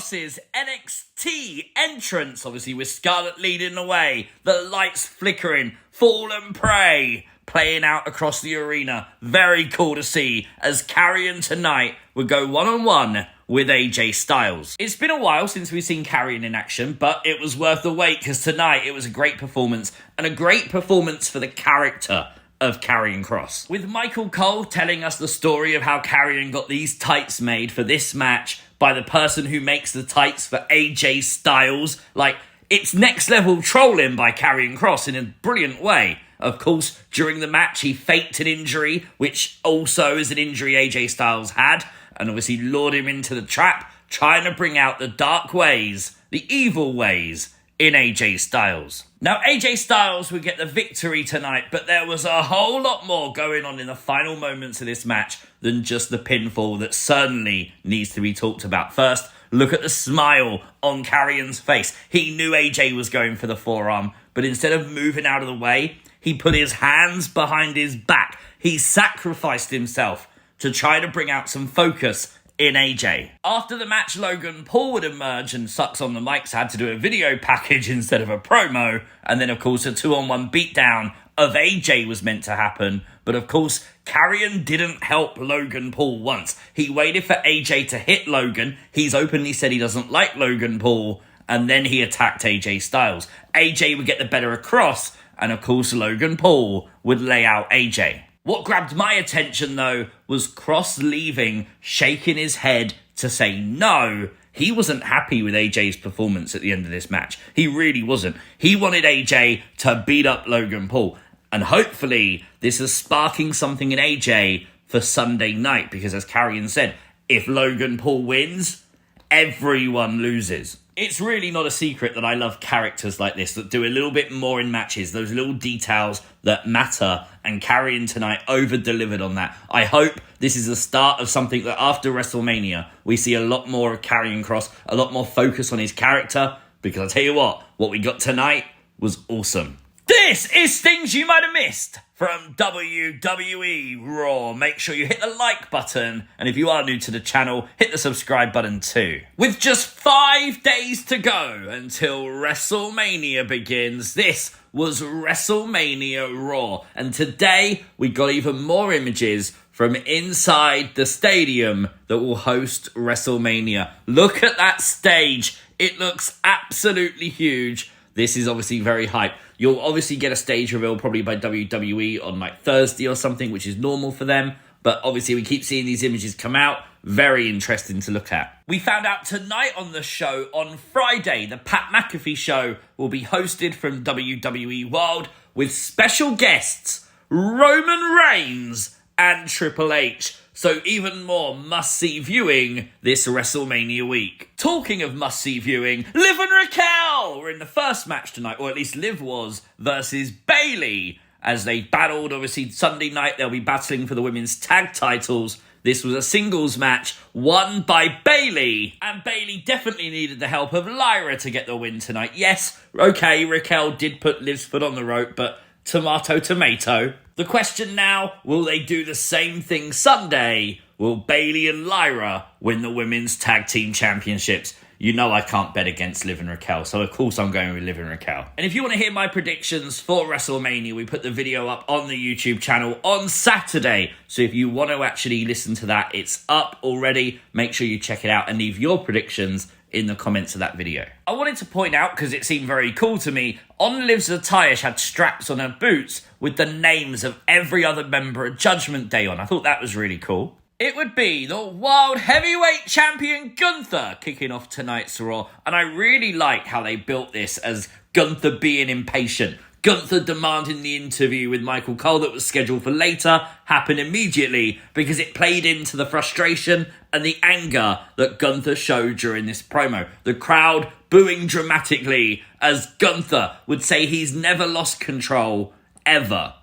Kross's NXT entrance, obviously with Scarlett leading the way, the lights flickering, Fall and Pray playing out across the arena. Very cool to see as Karrion tonight would go one-on-one with AJ Styles. It's been a while since we've seen Karrion in action, but it was worth the wait because tonight it was a great performance, and a great performance for the character of Karrion Kross. With Michael Cole telling us the story of how Karrion got these tights made for this match by the person who makes the tights for AJ Styles. Like, it's next level trolling by Karrion Kross in a brilliant way. Of course, during the match, he faked an injury, which also is an injury AJ Styles had, and obviously lured him into the trap, trying to bring out the dark ways, the evil ways in AJ Styles. Now, AJ Styles would get the victory tonight, but there was a whole lot more going on in the final moments of this match than just the pinfall that certainly needs to be talked about. First, look at the smile on Karrion's face. He knew AJ was going for the forearm, but instead of moving out of the way, he put his hands behind his back. He sacrificed himself to try to bring out some focus in AJ. After the match, Logan Paul would emerge and Sucks on the Mics had to do a video package instead of a promo. And then, of course, a 2-on-1 beatdown of AJ was meant to happen. But, of course, Karrion didn't help Logan Paul once. He waited for AJ to hit Logan. He's openly said he doesn't like Logan Paul. And then he attacked AJ Styles. AJ would get the better of Kross. And, of course, Logan Paul would lay out AJ. What grabbed my attention, though, was Kross leaving, shaking his head to say no. He wasn't happy with AJ's performance at the end of this match. He really wasn't. He wanted AJ to beat up Logan Paul. And hopefully, this is sparking something in AJ for Sunday night. Because as Karrion said, if Logan Paul wins, everyone loses. It's really not a secret that I love characters like this that do a little bit more in matches, those little details that matter, and Karrion tonight over-delivered on that. I hope this is the start of something that after WrestleMania, we see a lot more of Karrion Kross, a lot more focus on his character, because I'll tell you what we got tonight was awesome. This is things you might have missed from WWE RAW. Make sure you hit the like button, and if you are new to the channel, hit the subscribe button too. With just 5 days to go until WrestleMania begins, this was WrestleMania RAW, and today we got even more images from inside the stadium that will host WrestleMania. Look at that stage. It looks absolutely huge. This is obviously very hype. You'll obviously get a stage reveal probably by WWE on like Thursday or something, which is normal for them. But obviously we keep seeing these images come out. Very interesting to look at. We found out tonight on the show on Friday, the Pat McAfee show will be hosted from WWE World with special guests Roman Reigns and Triple H. So even more must-see viewing this WrestleMania week. Talking of must-see viewing, Liv and Raquel were in the first match tonight, or at least Liv was, versus Bayley. As they battled, obviously Sunday night they'll be battling for the women's tag titles. This was a singles match won by Bayley. And Bayley definitely needed the help of Lyra to get the win tonight. Yes, okay, Raquel did put Liv's foot on the rope, but tomato, tomato. The question now, will they do the same thing Sunday? Will Bayley and Lyra win the women's tag team championships? You know I can't bet against Liv and Raquel, so of course I'm going with Liv and Raquel. And if you want to hear my predictions for WrestleMania, we put the video up on the YouTube channel on Saturday. So if you want to actually listen to that, it's up already. Make sure you check it out and leave your predictions in the comments of that video. I wanted to point out, because it seemed very cool to me, on Liv's attire she had straps on her boots with the names of every other member of Judgment Day on. I thought that was really cool. It would be the World Heavyweight Champion Gunther kicking off tonight's Raw, and I really like how they built this as Gunther being impatient. Gunther demanding the interview with Michael Cole that was scheduled for later happen immediately because it played into the frustration and the anger that Gunther showed during this promo. The crowd booing dramatically as Gunther would say he's never lost control, ever.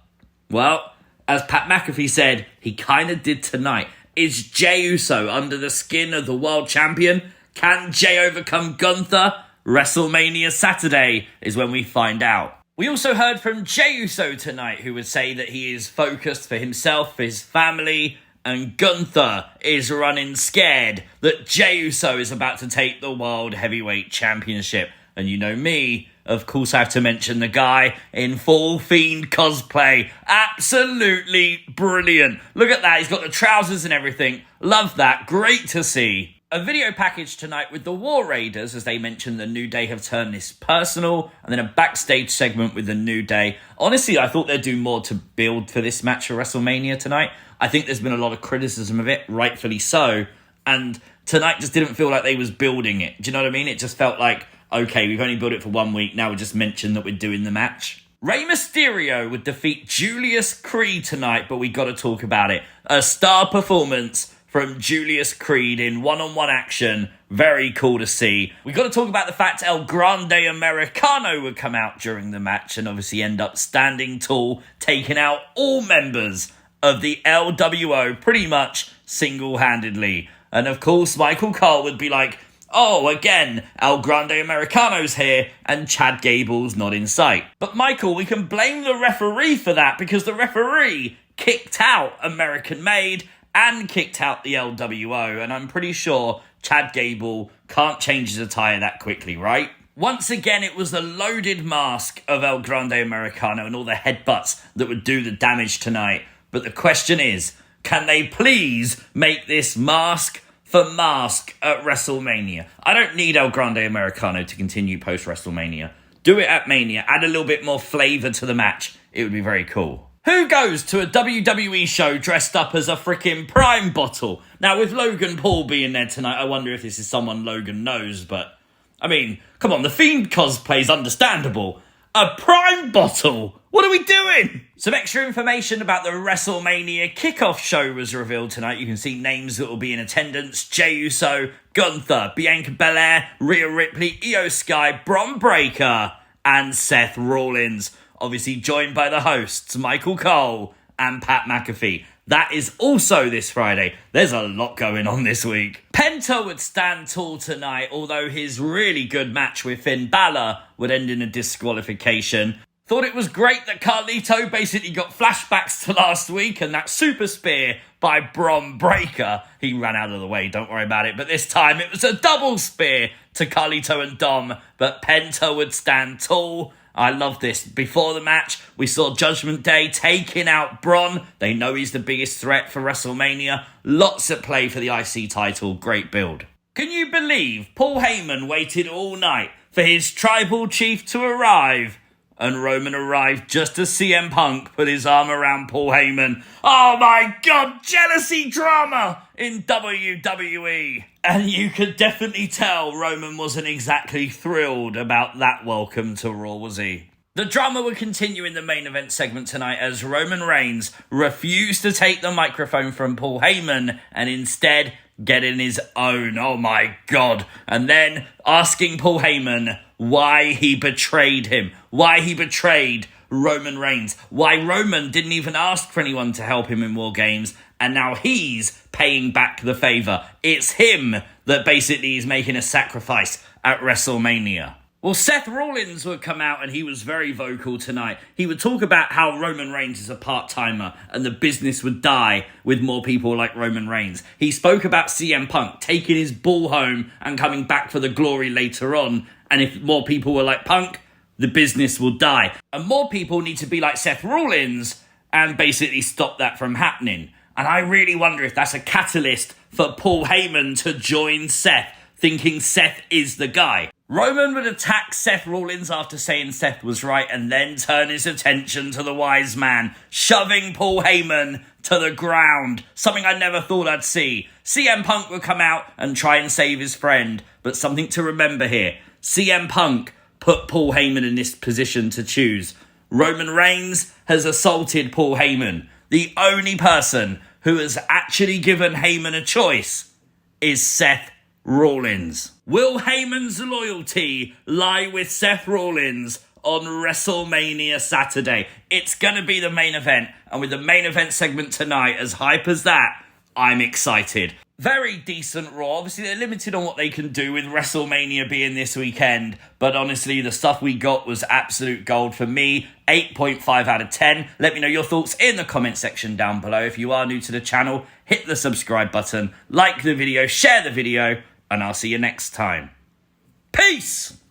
Well, as Pat McAfee said, he kind of did tonight. Is Jey Uso under the skin of the world champion? Can Jey overcome Gunther? WrestleMania Saturday is when we find out. We also heard from Jey Uso tonight, who would say that he is focused for himself, his family, and Gunther is running scared that Jey Uso is about to take the World Heavyweight Championship. And you know me, of course I have to mention the guy in full Fiend cosplay. Absolutely brilliant. Look at that, he's got the trousers and everything. Love that, great to see. A video package tonight with the War Raiders, as they mentioned the New Day have turned this personal, and then a backstage segment with the New Day. Honestly, I thought they'd do more to build for this match for WrestleMania tonight. I think there's been a lot of criticism of it, rightfully so, and tonight just didn't feel like they was building it. Do you know what I mean? It just felt like, okay, we've only built it for 1 week, now we just mentioned that we're doing the match. Rey Mysterio would defeat Julius Creed tonight, but we got to talk about it. A star performance from Julius Creed in one-on-one action. Very cool to see. We got to talk about the fact El Grande Americano would come out during the match and obviously end up standing tall, taking out all members of the LWO pretty much single-handedly. And of course, Michael Cole would be like, oh, again, El Grande Americano's here and Chad Gable's not in sight. But Michael, we can blame the referee for that because the referee kicked out American Made and kicked out the LWO, and I'm pretty sure Chad Gable can't change his attire that quickly, right? Once again, it was the loaded mask of El Grande Americano and all the headbutts that would do the damage tonight. But the question is, can they please make this mask for mask at WrestleMania? I don't need El Grande Americano to continue post-WrestleMania. Do it at Mania. Add a little bit more flavour to the match. It would be very cool. Who goes to a WWE show dressed up as a freaking Prime bottle? Now, with Logan Paul being there tonight, I wonder if this is someone Logan knows, but, I mean, come on, the Fiend cosplay's understandable. A Prime bottle? What are we doing? Some extra information about the WrestleMania kickoff show was revealed tonight. You can see names that will be in attendance. Jey Uso, Gunther, Bianca Belair, Rhea Ripley, Io Sky, Bron Breakker, and Seth Rollins. Obviously joined by the hosts, Michael Cole and Pat McAfee. That is also this Friday. There's a lot going on this week. Penta would stand tall tonight, although his really good match with Finn Balor would end in a disqualification. Thought it was great that Carlito basically got flashbacks to last week and that super spear by Bron Breakker. He ran out of the way, don't worry about it. But this time it was a double spear to Carlito and Dom. But Penta would stand tall. I love this. Before the match, we saw Judgment Day taking out Bron. They know he's the biggest threat for WrestleMania. Lots at play for the IC title. Great build. Can you believe Paul Heyman waited all night for his tribal chief to arrive? And Roman arrived just as CM Punk put his arm around Paul Heyman. Oh my God, jealousy drama in WWE. And you could definitely tell Roman wasn't exactly thrilled about that welcome to Raw, was he? The drama will continue in the main event segment tonight as Roman Reigns refused to take the microphone from Paul Heyman and instead get in his own. Oh my God. And then asking Paul Heyman why he betrayed him. Why he betrayed Roman Reigns. Why Roman didn't even ask for anyone to help him in War Games. And now he's paying back the favour. It's him that basically is making a sacrifice at WrestleMania. Well, Seth Rollins would come out and he was very vocal tonight. He would talk about how Roman Reigns is a part-timer and the business would die with more people like Roman Reigns. He spoke about CM Punk taking his ball home and coming back for the glory later on. And if more people were like Punk, the business will die. And more people need to be like Seth Rollins and basically stop that from happening. And I really wonder if that's a catalyst for Paul Heyman to join Seth, thinking Seth is the guy. Roman would attack Seth Rollins after saying Seth was right and then turn his attention to the wise man, shoving Paul Heyman to the ground. Something I never thought I'd see. CM Punk would come out and try and save his friend. But something to remember here. CM Punk put Paul Heyman in this position to choose. Roman Reigns has assaulted Paul Heyman. The only person who has actually given Heyman a choice is Seth Rollins. Will Heyman's loyalty lie with Seth Rollins on WrestleMania Saturday? It's going to be the main event, and with the main event segment tonight as hype as that, I'm excited. Very decent Raw. Obviously, they're limited on what they can do with WrestleMania being this weekend. But honestly, the stuff we got was absolute gold for me. 8.5 out of 10. Let me know your thoughts in the comment section down below. If you are new to the channel, hit the subscribe button, like the video, share the video, and I'll see you next time. Peace!